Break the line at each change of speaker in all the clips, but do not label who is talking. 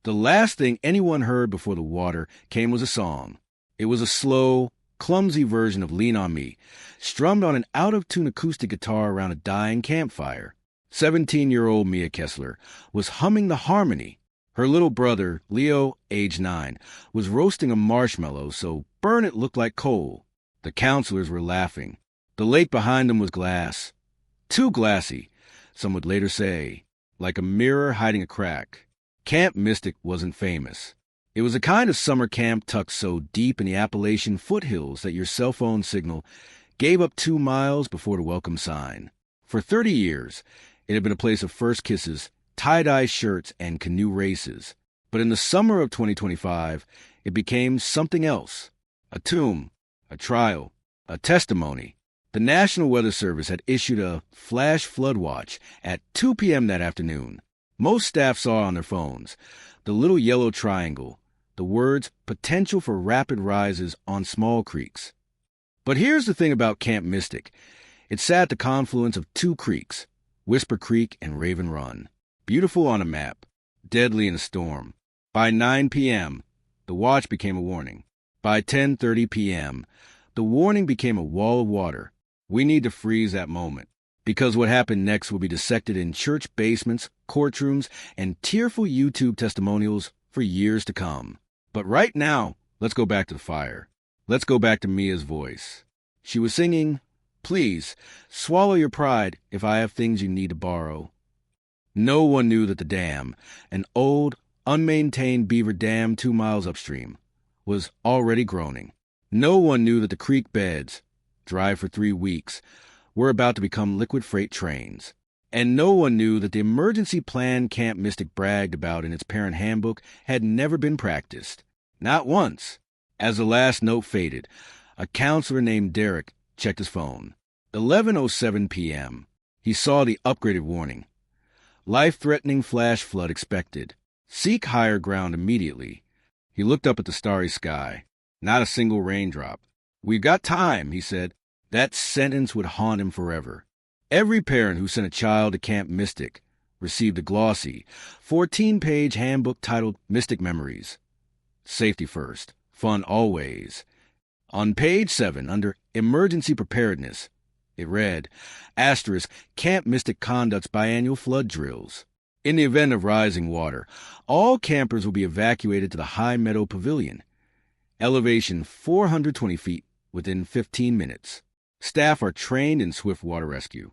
The last thing anyone heard before the water came was a song. It was a slow, clumsy version of Lean on Me, strummed on an out-of-tune acoustic guitar around a dying campfire. 17-year-old Mia Kessler was humming the harmony. Her little brother, Leo, age 9, was roasting a marshmallow so burn it looked like coal. The counselors were laughing. The lake behind them was glass. Too glassy, some would later say, like a mirror hiding a crack. Camp Mystic wasn't famous. It was a kind of summer camp tucked so deep in the Appalachian foothills that your cell phone signal gave up 2 miles before the welcome sign. For 30 years, it had been a place of first kisses, tie-dye shirts, and canoe races. But in the summer of 2025, it became something else. A tomb, a trial, a testimony. The National Weather Service had issued a flash flood watch at 2 p.m. that afternoon. Most staff saw on their phones the little yellow triangle, the words potential for rapid rises on small creeks. But here's the thing about Camp Mystic. It sat at the confluence of 2 creeks, Whisper Creek and Raven Run. Beautiful on a map, deadly in a storm. By 9 p.m., the watch became a warning. By 10:30 p.m., the warning became a wall of water. We need to freeze that moment, because what happened next will be dissected in church basements, courtrooms, and tearful YouTube testimonials for years to come. But right now, let's go back to the fire. Let's go back to Mia's voice. She was singing, "Please, swallow your pride if I have things you need to borrow." No one knew that the dam, an old, unmaintained beaver dam 2 miles upstream, was already groaning. No one knew that the creek beds, dry for 3 weeks, were about to become liquid freight trains. And no one knew that the emergency plan Camp Mystic bragged about in its parent handbook had never been practiced. Not once. As the last note faded, a counselor named Derek checked his phone. 11:07 p.m. He saw the upgraded warning. Life-threatening flash flood expected. Seek higher ground immediately. He looked up at the starry sky. Not a single raindrop. "We've got time," he said. That sentence would haunt him forever. Every parent who sent a child to Camp Mystic received a glossy, 14-page handbook titled Mystic Memories. Safety first, fun always. On page 7, under Emergency Preparedness, it read, Camp Mystic conducts biannual flood drills. In the event of rising water, all campers will be evacuated to the High Meadow Pavilion. Elevation 420 feet within 15 minutes. Staff are trained in swift water rescue.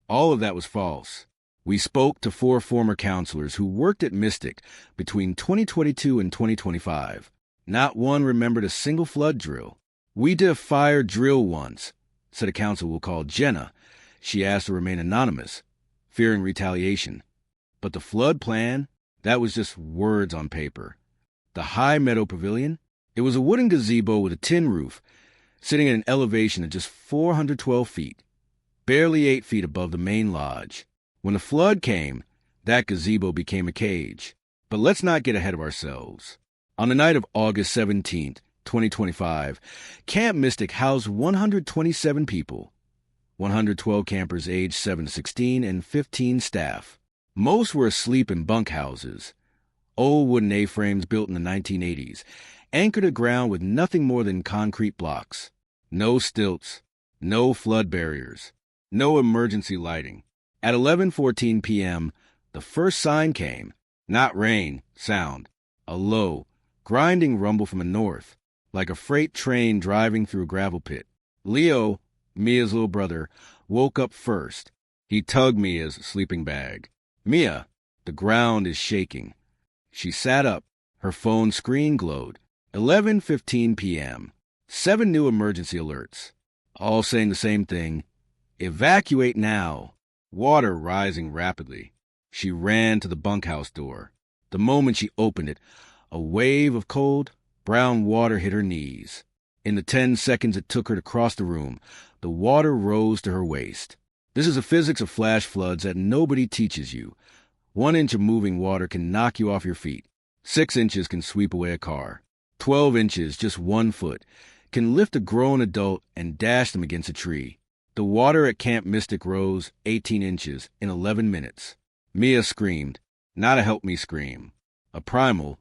All of that was false. We spoke to 4 former counselors who worked at Mystic between 2022 and 2025. Not one remembered a single flood drill. "We did a fire drill once," said a counselor we'll call Jenna. She asked to remain anonymous, fearing retaliation. But the flood plan, that was just words on paper. The High Meadow Pavilion, it was a wooden gazebo with a tin roof, sitting at an elevation of just 412 feet, barely 8 feet above the main lodge. When the flood came, that gazebo became a cage. But let's not get ahead of ourselves. On the night of August 17th, 2025, Camp Mystic housed 127 people, 112 campers aged 7 to 16, and 15 staff. Most were asleep in bunkhouses, old wooden A-frames built in the 1980s, anchored to ground with nothing more than concrete blocks. No stilts, no flood barriers, no emergency lighting. At 11:14 p.m., the first sign came. Not rain, sound. A low, grinding rumble from the north, like a freight train driving through a gravel pit. Leo, Mia's little brother, woke up first. He tugged Mia's sleeping bag. "Mia, the ground is shaking." She sat up. Her phone screen glowed. 11:15 p.m. 7 new emergency alerts, all saying the same thing. Evacuate now. Water rising rapidly. She ran to the bunkhouse door. The moment she opened it, a wave of cold, brown water hit her knees. In the 10 seconds it took her to cross the room, the water rose to her waist. This is the physics of flash floods that nobody teaches you. 1 inch of moving water can knock you off your feet. 6 inches can sweep away a car. 12 inches, just 1 foot, can lift a grown adult and dash them against a tree. The water at Camp Mystic rose 18 inches in 11 minutes. Mia screamed, not a help me scream. A primal,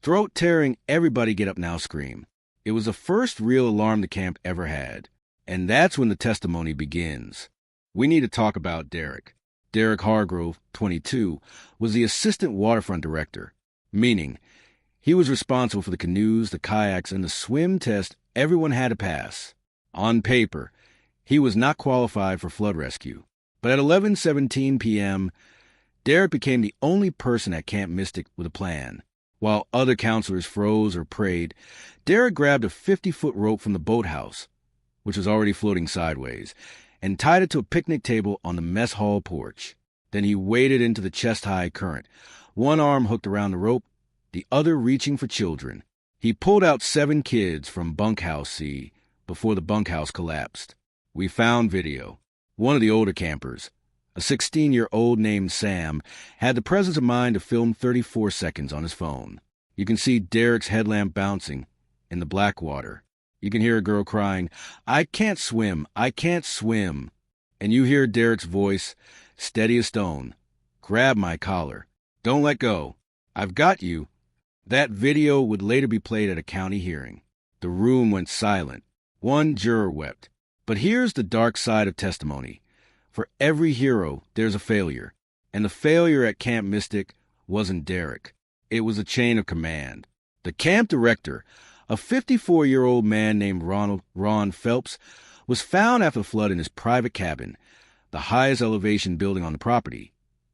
throat-tearing, everybody get up now scream. It was the first real alarm the camp ever had. And that's when the testimony begins. We need to talk about Derek. Derek Hargrove, 22, was the assistant waterfront director, meaning he was responsible for the canoes, the kayaks, and the swim test everyone had to pass. On paper, he was not qualified for flood rescue. But at 11:17 p.m., Derek became the only person at Camp Mystic with a plan. While other counselors froze or prayed, Derek grabbed a 50-foot rope from the boathouse, which was already floating sideways, and tied it to a picnic table on the mess hall porch. Then he waded into the chest-high current, one arm hooked around the rope, the other reaching for children. He pulled out 7 kids from bunkhouse C before the bunkhouse collapsed. We found video. One of the older campers, a 16-year-old named Sam, had the presence of mind to film 34 seconds on his phone. You can see Derek's headlamp bouncing in the black water. You can hear a girl crying, "I can't swim, I can't swim." And you hear Derek's voice, steady as stone, "Grab my collar. Don't let go. I've got you." That video would later be played at a county hearing. The room went silent. One juror wept. But here's the dark side of testimony. For every hero, there's a failure. And the failure at Camp Mystic wasn't Derek. It was a chain of command. The camp director, a 54-year-old man named Ron Phelps, was found after the flood in his private cabin, the highest elevation building on the property,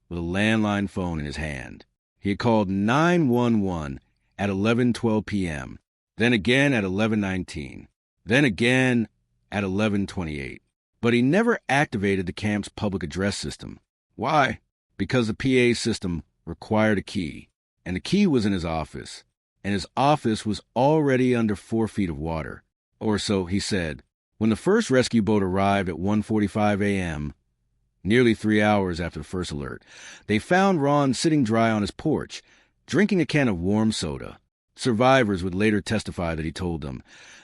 with a landline phone in his hand. He had called 911 at 11:12 p.m., then again at 11:19, then again at 11:28. But he never activated the camp's public address system. Why? Because the PA system required a key, and the key was in his office, and his office was already under 4 feet of water. Or so he said. When the first rescue boat arrived at 1:45 a.m., nearly 3 hours after the first alert, they found Ron sitting dry on his porch, drinking a can of warm soda. Survivors would later testify that he told them,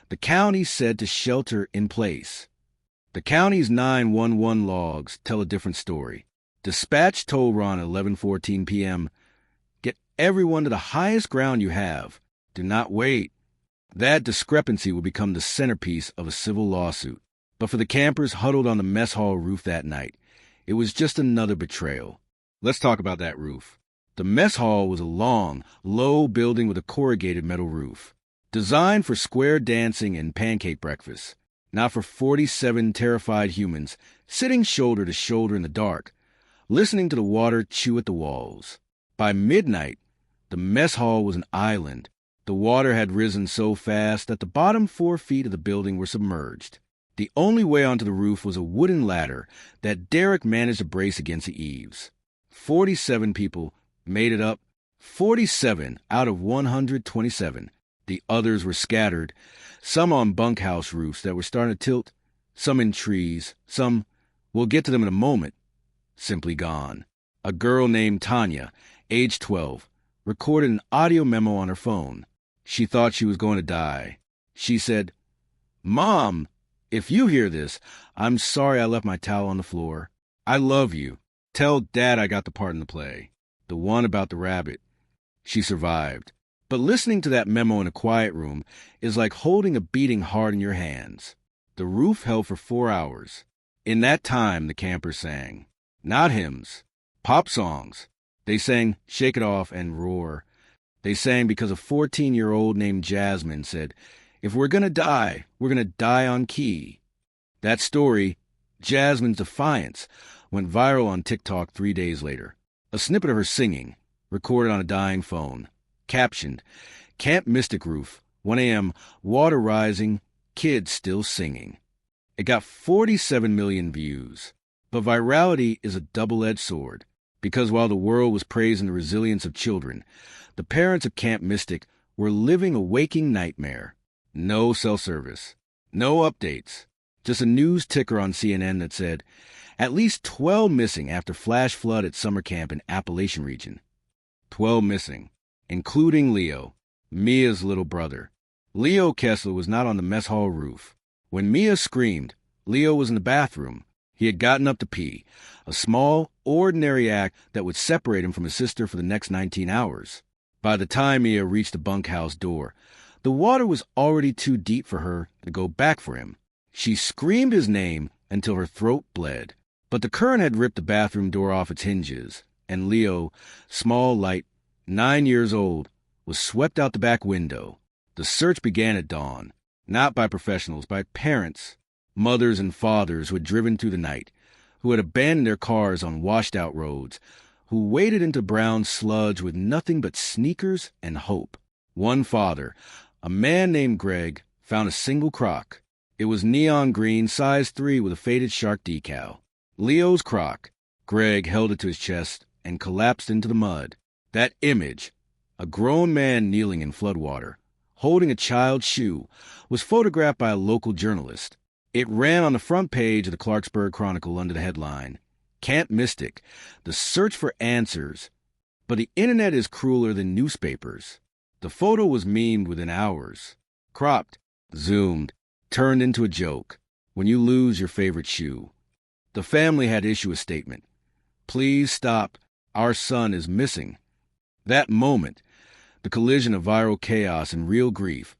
"The county said to shelter in place." The county's 911 logs tell a different story. Dispatch told Ron at 11:14 p.m., "Get everyone to the highest ground you have. Do not wait." That discrepancy would become the centerpiece of a civil lawsuit. But for the campers huddled on the mess hall roof that night, it was just another betrayal. Let's talk about that roof. The mess hall was a long, low building with a corrugated metal roof, designed for square dancing and pancake breakfast, not for 47 terrified humans sitting shoulder to shoulder in the dark, listening to the water chew at the walls. By midnight, the mess hall was an island. The water had risen so fast that the bottom 4 feet of the building were submerged. The only way onto the roof was a wooden ladder that Derek managed to brace against the eaves. 47 people made it up, 47 out of 127. The others were scattered, some on bunkhouse roofs that were starting to tilt, some in trees, some, we'll get to them in a moment, simply gone. A girl named Tanya, age 12, recorded an audio memo on her phone. She thought she was going to die. She said, "Mom, if you hear this, I'm sorry I left my towel on the floor. I love you. Tell Dad I got the part in the play. The one about the rabbit." She survived. But listening to that memo in a quiet room is like holding a beating heart in your hands. The roof held for 4 hours. In that time, the campers sang. Not hymns. Pop songs. They sang "Shake It Off" and "Roar." They sang because a 14-year-old named Jasmine said, "If we're going to die, we're going to die on key." That story, Jasmine's defiance, went viral on TikTok 3 days later. A snippet of her singing, recorded on a dying phone, captioned, "Camp Mystic Roof, 1 a.m., water rising, kids still singing." It got 47 million views. But virality is a double-edged sword, because while the world was praising the resilience of children, the parents of Camp Mystic were living a waking nightmare. No cell service, no updates, just a news ticker on CNN that said, "At least 12 missing after flash flood at summer camp in Appalachian region." 12 missing, including Leo, Mia's little brother. Leo Kessler was not on the mess hall roof. When Mia screamed, Leo was in the bathroom. He had gotten up to pee, a small, ordinary act that would separate him from his sister for the next 19 hours. By the time Mia reached the bunkhouse door, the water was already too deep for her to go back for him. She screamed his name until her throat bled. But the current had ripped the bathroom door off its hinges, and Leo, small, light, 9 years old, was swept out the back window. The search began at dawn, not by professionals, by parents, mothers and fathers who had driven through the night, who had abandoned their cars on washed-out roads, who waded into brown sludge with nothing but sneakers and hope. One father, a man named Greg, found a single crock. It was neon green, size 3 with a faded shark decal. Leo's crock. Greg held it to his chest and collapsed into the mud. That image, a grown man kneeling in floodwater, holding a child's shoe, was photographed by a local journalist. It ran on the front page of the Clarksburg Chronicle under the headline, Camp Mystic, the search for answers. But the internet is crueler than newspapers. The photo was memed within hours. Cropped, zoomed, turned into a joke. When you lose your favorite shoe. The family had issued a statement. Please stop. Our son is missing. That moment, the collision of viral chaos and real grief,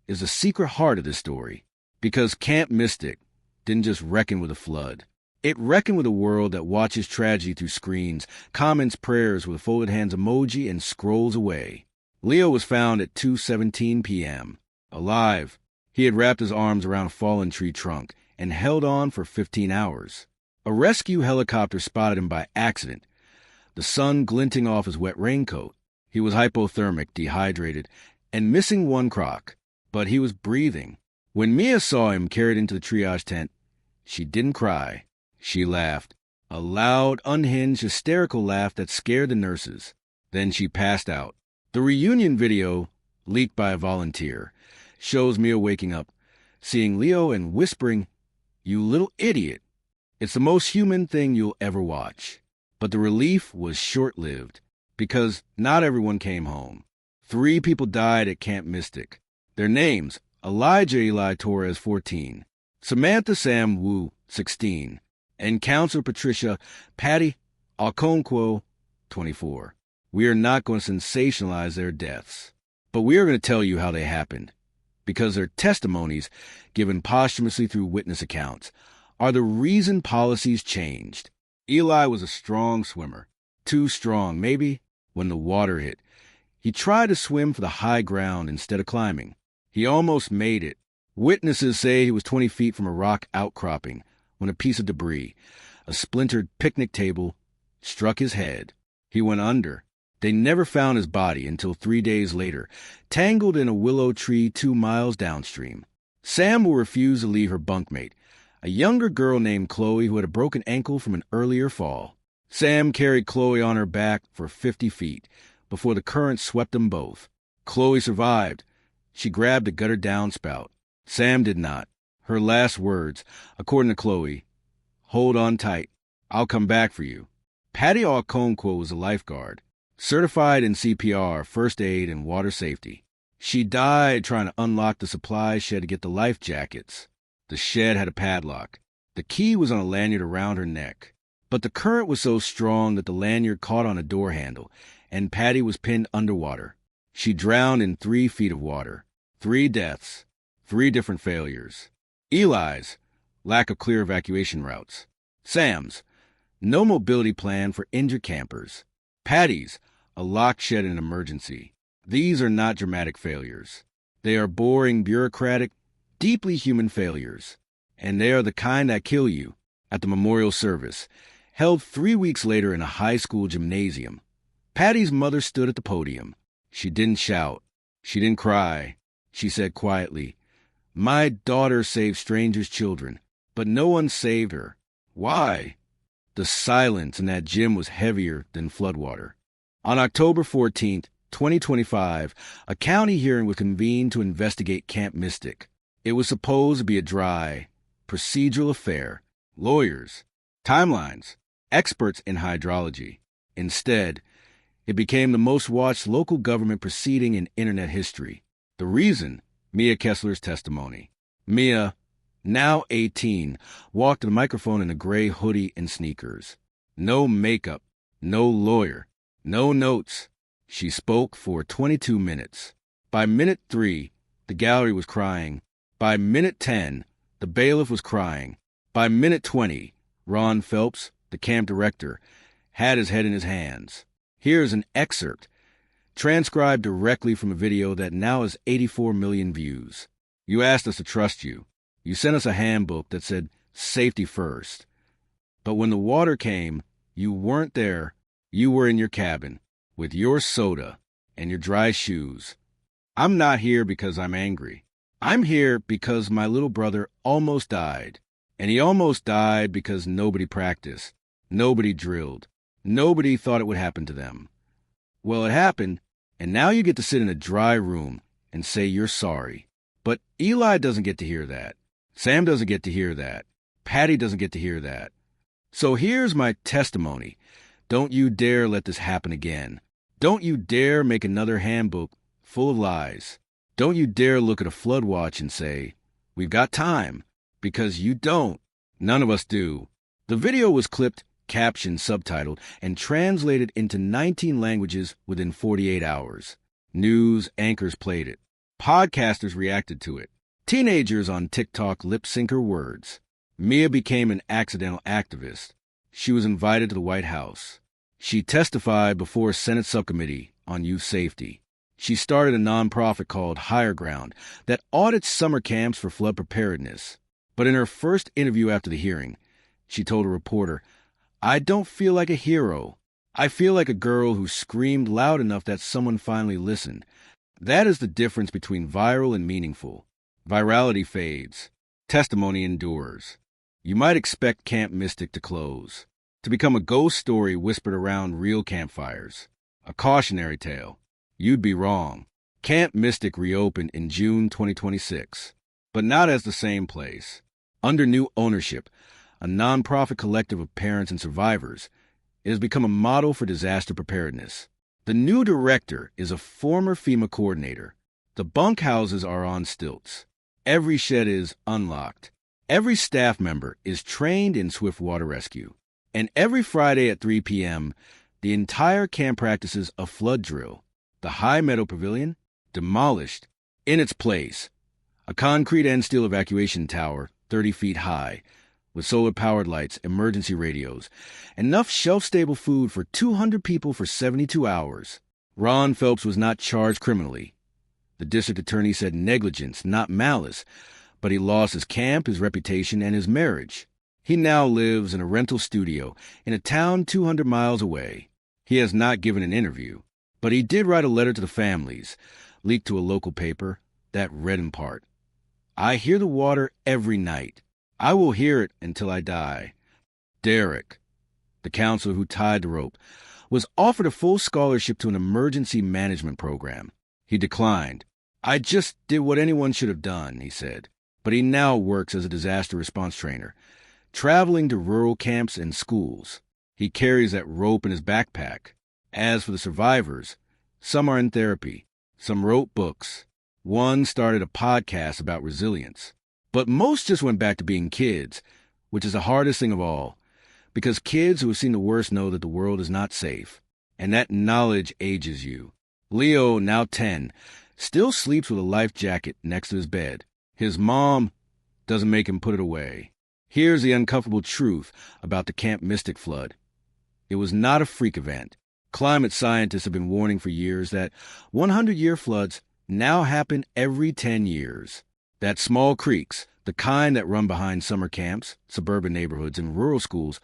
is the secret heart of this story. Because Camp Mystic didn't just reckon with a flood. It reckoned with a world that watches tragedy through screens, comments prayers with a folded hands emoji, and scrolls away. Leo was found at 2:17 p.m. Alive. He had wrapped his arms around a fallen tree trunk and held on for 15 hours. A rescue helicopter spotted him by accident, the sun glinting off his wet raincoat. He was hypothermic, dehydrated, and missing one crock, but he was breathing. When Mia saw him carried into the triage tent, she didn't cry. She laughed, a loud, unhinged, hysterical laugh that scared the nurses. Then she passed out. The reunion video, leaked by a volunteer, shows Mia waking up, seeing Leo and whispering, "You little idiot." It's the most human thing you'll ever watch. But the relief was short-lived, because not everyone came home. 3 people died at Camp Mystic. Their names, Elijah Eli Torres, 14, Samantha Sam Wu, 16, and Counselor Patricia Patty Okonkwo, 24. We are not going to sensationalize their deaths, but we are going to tell you how they happened, because their testimonies, given posthumously through witness accounts, are the reason policies changed. Eli was a strong swimmer, too strong, maybe, when the water hit. He tried to swim for the high ground instead of climbing. He almost made it. Witnesses say he was 20 feet from a rock outcropping when a piece of debris, a splintered picnic table, struck his head. He went under. They never found his body until 3 days later, tangled in a willow tree 2 miles downstream. Sam will refuse to leave her bunkmate, a younger girl named Chloe who had a broken ankle from an earlier fall. Sam carried Chloe on her back for 50 feet before the current swept them both. Chloe survived. She grabbed a gutter downspout. Sam did not. Her last words, according to Chloe, "Hold on tight. I'll come back for you." Patty Okonkwo was a lifeguard, certified in CPR, first aid, and water safety. She died trying to unlock the supply shed to get the life jackets. The shed had a padlock. The key was on a lanyard around her neck. But the current was so strong that the lanyard caught on a door handle, and Patty was pinned underwater. She drowned in 3 feet of water. 3 deaths. 3 different failures. Eli's, lack of clear evacuation routes. Sam's, no mobility plan for injured campers. Patty's, a locked shed in an emergency. These are not dramatic failures. They are boring, bureaucratic, deeply human failures. And they are the kind that kill you. At the memorial service, held 3 weeks later in a high school gymnasium, Patty's mother stood at the podium. She didn't shout. She didn't cry. She said quietly, "My daughter saved strangers' children, but no one saved her. Why?" The silence in that gym was heavier than floodwater. On October 14th, 2025, a county hearing was convened to investigate Camp Mystic. It was supposed to be a dry, procedural affair. Lawyers, timelines, experts in hydrology. Instead, it became the most watched local government proceeding in internet history. The reason? Mia Kessler's testimony. Mia, now 18, walked to the microphone in a gray hoodie and sneakers. No makeup, no lawyer, no notes. She spoke for 22 minutes. By minute 3, the gallery was crying. By minute 10, the bailiff was crying. By minute 20, Ron Phelps, the camp director, had his head in his hands. Here's an excerpt, transcribed directly from a video that now has 84 million views. You asked us to trust you. You sent us a handbook that said, safety first. But when the water came, you weren't there. You were in your cabin, with your soda and your dry shoes. I'm not here because I'm angry. I'm here because my little brother almost died. And he almost died because nobody practiced. Nobody drilled. Nobody thought it would happen to them. Well, it happened, and now you get to sit in a dry room and say you're sorry. But Eli doesn't get to hear that. Sam doesn't get to hear that. Patty doesn't get to hear that. So here's my testimony. Don't you dare let this happen again. Don't you dare make another handbook full of lies. Don't you dare look at a flood watch and say, we've got time, because you don't. None of us do. The video was clipped, captioned, subtitled, and translated into 19 languages within 48 hours. News anchors played it. Podcasters reacted to it. Teenagers on TikTok lip-sync her words. Mia became an accidental activist. She was invited to the White House. She testified before a Senate subcommittee on youth safety. She started a nonprofit called Higher Ground that audits summer camps for flood preparedness. But in her first interview after the hearing, she told a reporter, I don't feel like a hero. I feel like a girl who screamed loud enough that someone finally listened. That is the difference between viral and meaningful. Virality fades. Testimony endures. You might expect Camp Mystic to close, to become a ghost story whispered around real campfires, a cautionary tale. You'd be wrong. Camp Mystic reopened in June 2026, but not as the same place. Under new ownership, a nonprofit collective of parents and survivors, it has become a model for disaster preparedness. The new director is a former FEMA coordinator. The bunkhouses are on stilts. Every shed is unlocked. Every staff member is trained in swift water rescue. And every Friday at 3 p.m., the entire camp practices a flood drill. The High Meadow Pavilion, demolished. In its place, a concrete and steel evacuation tower, 30 feet high, with solar-powered lights, emergency radios, enough shelf-stable food for 200 people for 72 hours. Ron Phelps was not charged criminally. The district attorney said negligence, not malice, but he lost his camp, his reputation, and his marriage. He now lives in a rental studio in a town 200 miles away. He has not given an interview, but he did write a letter to the families, leaked to a local paper, that read in part, I hear the water every night. I will hear it until I die. Derek, the counselor who tied the rope, was offered a full scholarship to an emergency management program. He declined. I just did what anyone should have done, he said. But he now works as a disaster response trainer, traveling to rural camps and schools. He carries that rope in his backpack. As for the survivors, some are in therapy. Some wrote books. One started a podcast about resilience. But most just went back to being kids, which is the hardest thing of all, because kids who have seen the worst know that the world is not safe, and that knowledge ages you. Leo, now 10, still sleeps with a life jacket next to his bed. His mom doesn't make him put it away. Here's the uncomfortable truth about the Camp Mystic flood. It was not a freak event. Climate scientists have been warning for years that 100-year floods now happen every 10 years. That small creeks, the kind that run behind summer camps, suburban neighborhoods, and rural schools,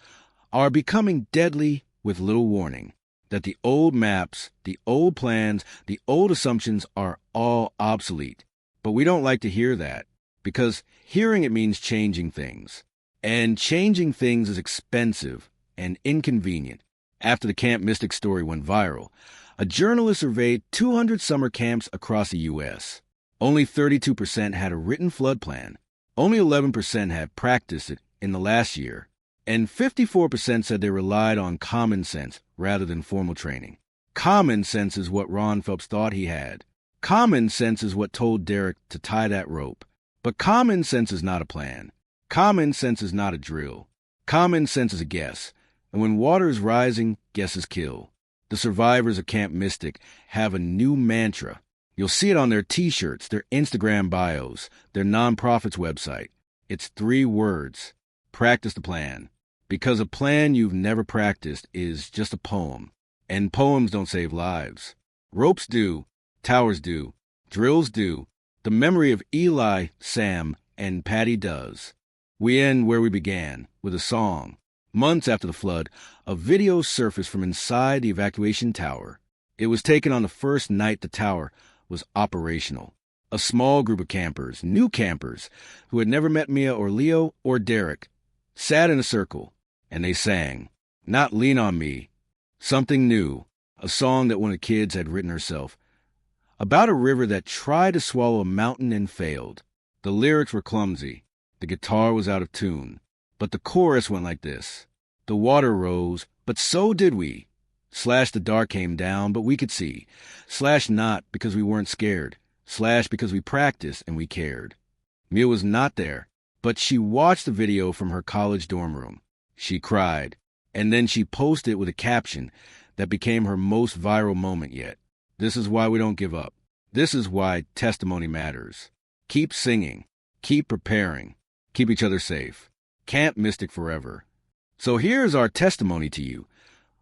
are becoming deadly with little warning. That the old maps, the old plans, the old assumptions are all obsolete. But we don't like to hear that, because hearing it means changing things. And changing things is expensive and inconvenient. After the Camp Mystic story went viral, a journalist surveyed 200 summer camps across the U.S. Only 32% had a written flood plan. Only 11% had practiced it in the last year. And 54% said they relied on common sense rather than formal training. Common sense is what Ron Phelps thought he had. Common sense is what told Derek to tie that rope. But common sense is not a plan. Common sense is not a drill. Common sense is a guess. And when water is rising, guesses kill. The survivors of Camp Mystic have a new mantra. You'll see it on their t-shirts, their Instagram bios, their nonprofit's website. It's 3 words. Practice the plan. Because a plan you've never practiced is just a poem. And poems don't save lives. Ropes do. Towers do. Drills do. The memory of Eli, Sam, and Patty does. We end where we began, with a song. Months after the flood, a video surfaced from inside the evacuation tower. It was taken on the first night the tower was operational. A small group of campers, new campers, who had never met Mia or Leo or Derek, sat in a circle, and they sang, not Lean on Me, Something New, a song that one of the kids had written herself, about a river that tried to swallow a mountain and failed. The lyrics were clumsy. The guitar was out of tune. But the chorus went like this. The water rose, but so did we. Slash the dark came down, but we could see. Slash not because we weren't scared. Slash because we practiced and we cared. Mia was not there, but she watched the video from her college dorm room. She cried, and then she posted it with a caption that became her most viral moment yet. This is why we don't give up. This is why testimony matters. Keep singing. Keep preparing. Keep each other safe. Camp Mystic forever. So here's our testimony to you,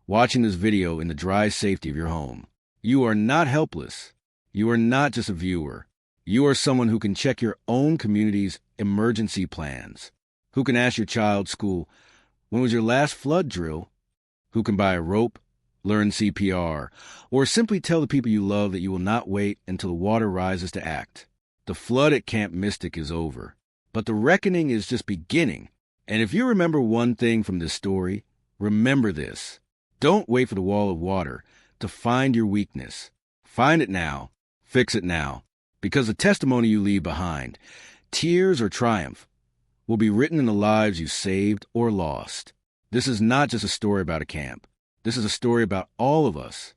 watching this video in the dry safety of your home. You are not helpless. You are not just a viewer. You are someone who can check your own community's emergency plans, who can ask your child's school, when was your last flood drill? Who can buy a rope, learn CPR, or simply tell the people you love that you will not wait until the water rises to act. The flood at Camp Mystic is over, but the reckoning is just beginning. And if you remember one thing from this story, remember this. Don't wait for the wall of water to find your weakness. Find it now. Fix it now. Because the testimony you leave behind, tears or triumph, will be written in the lives you saved or lost. This is not just a story about a camp. This is a story about all of us.